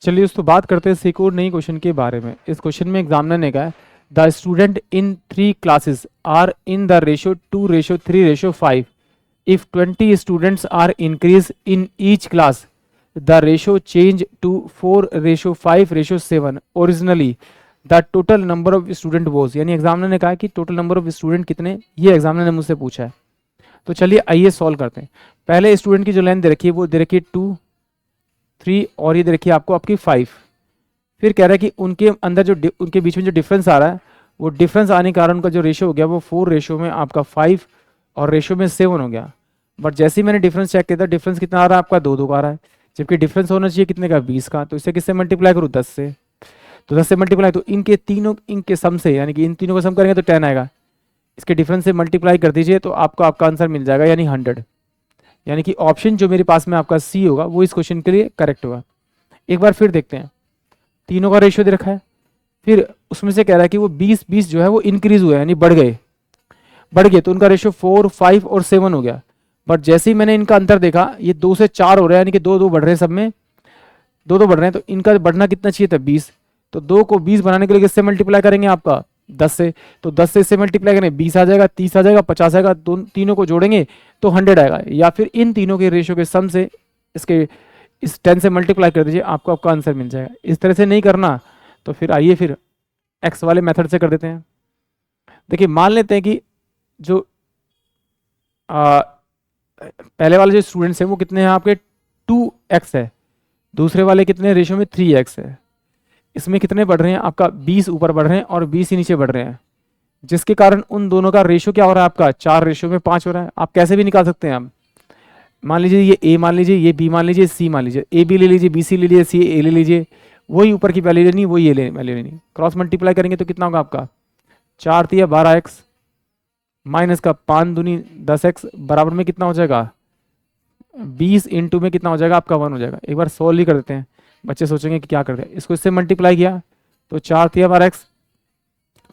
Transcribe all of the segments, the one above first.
चलिए दोस्तों बात करते हैं एक और नई क्वेश्चन के बारे में। इस क्वेश्चन में एग्जामिनर ने कहा है the student in 3 classes are in the ratio 2:3:5 if 20 students are increase in each class the ratio change to 4:5:7 originally the total number of student was. यानी एग्जामिनर ने कहा कि टोटल नंबर ऑफ स्टूडेंट कितने, ये examiner ने मुझसे पूछा है। तो चलिए आइए सॉल्व करते हैं। पहले स्टूडेंट की जो लेंथ दे रखी है वो दे रखी है 2, 3 और ये दे रखी है आपको आपकी 5। फिर कह रहा है कि उनके अंदर जो उनके बीच में जो डिफरेंस आ रहा है वो डिफरेंस आने के कारण उनका जो रेशियो हो गया वो 4 रेशियो में आपका 5 और रेशियो में 7 हो गया। बट जैसे ही मैंने डिफरेंस चेक किया था डिफरेंस कितना आ रहा है आपका 2 आ रहा है, जबकि डिफरेंस होना चाहिए कितने का 20 का। तो इसे किससे मल्टीप्लाई करूँ 10 से, तो 10 से मल्टीप्लाई तो इनके सम से यानी कि इन तीनों का सम करेंगे तो 10 आएगा। इसके डिफरेंस से मल्टीप्लाई कर दीजिए तो आपको आपका आंसर मिल जाएगा यानी 100। यानी कि ऑप्शन जो मेरे पास में आपका सी होगा वो इस क्वेश्चन के लिए करेक्ट होगा। एक बार फिर देखते हैं, तीनों का रेशियो दे रखा है, फिर उसमें से कह रहा है कि वो 20 जो है वो इंक्रीज हुआ है यानी बढ़ गए तो उनका रेशियो 4, 5 और 7 हो गया। बट जैसे ही मैंने इनका अंतर देखा ये 2 से 4 हो रहा है यानी कि 2 बढ़ रहे हैं, सब में 2 बढ़ रहे हैं, तो इनका बढ़ना कितना चाहिए था 20। तो 2 को 20 बनाने के लिए किससे मल्टीप्लाई करेंगे आपका 10 से, तो 10 से इससे मल्टीप्लाई करेंगे 20 आ जाएगा, 30 आ जाएगा, 50 आएगा, तीनों को जोड़ेंगे तो 100 आएगा। या फिर इन तीनों के रेशियो के सम से इसके इस 10 से मल्टीप्लाई कर दीजिए, आपको आपका आंसर मिल जाएगा। इस तरह से नहीं करना तो फिर आइए फिर एक्स वाले मेथड से कर देते हैं। देखिए मान लेते हैं कि जो पहले वाले जो स्टूडेंट्स हैं वो कितने हैं आपके 2x है, दूसरे वाले कितने रेशियो में 3x है। इसमें कितने बढ़ रहे हैं आपका 20 ऊपर बढ़ रहे हैं और 20 ही नीचे बढ़ रहे हैं, जिसके कारण उन दोनों का रेशियो क्या हो रहा है आपका 4 रेशियो में 5 हो रहा है। आप कैसे भी निकाल सकते हैं। आप मान लीजिए ये ए मान लीजिए, ये बी मान लीजिए, सी मान लीजिए, ए बी ले लीजिए, बी सी ले लीजिए, सी ए ले लीजिए, वही ऊपर की वैल्यू लेनी वही ये वैल्यू लेनी, क्रॉस मल्टीप्लाई करेंगे तो कितना होगा आपका 4 तिया 12x माइनस का 5 दूनी 10x बराबर में कितना हो जाएगा 20 इंटू में कितना हो जाएगा आपका 1 हो जाएगा। एक बार सोल्व ही कर देते हैं, बच्चे सोचेंगे कि क्या करते हैं। इसको इससे मल्टीप्लाई किया तो 4 तिया 12x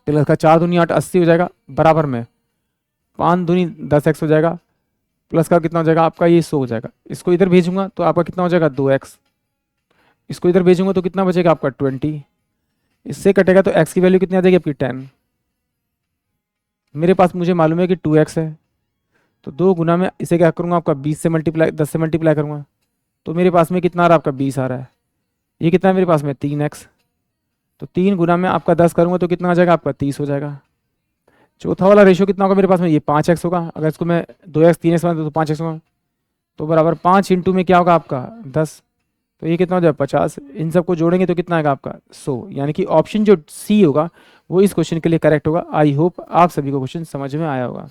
प्लस का 4 दूनी 8 80 हो जाएगा, बराबर में 5 दूनी 10x हो जाएगा, प्लस का कितना हो जाएगा आपका ये 100 हो जाएगा। इसको इधर भेजूंगा तो आपका कितना हो जाएगा 2x, इसको इधर भेजूंगा तो कितना बचेगा आपका 20, इससे कटेगा तो x की वैल्यू कितनी आ जाएगी आपकी 10। मेरे पास मुझे मालूम है कि 2x है, तो 2 गुना में इसे क्या करूँगा आपका 20 से मल्टीप्लाई 10 से मल्टीप्लाई करूँगा तो मेरे पास में कितना आ रहा है आपका 20 आ रहा है। ये कितना है मेरे पास में 3x, तो 3 गुना में आपका 10 करूँगा तो कितना आ जाएगा आपका 30 हो जाएगा। चौथा वाला रेशियो कितना होगा मेरे पास में ये 5x होगा, अगर इसको मैं 2x 3x बना तो 5x होगा, तो बराबर 5 इंटू में क्या होगा आपका 10, तो ये कितना हो जाएगा 50। इन सबको जोड़ेंगे तो कितना आएगा आपका 100। यानी कि ऑप्शन जो सी होगा वो इस क्वेश्चन के लिए करेक्ट होगा। आई होप आप सभी को क्वेश्चन समझ में आया होगा।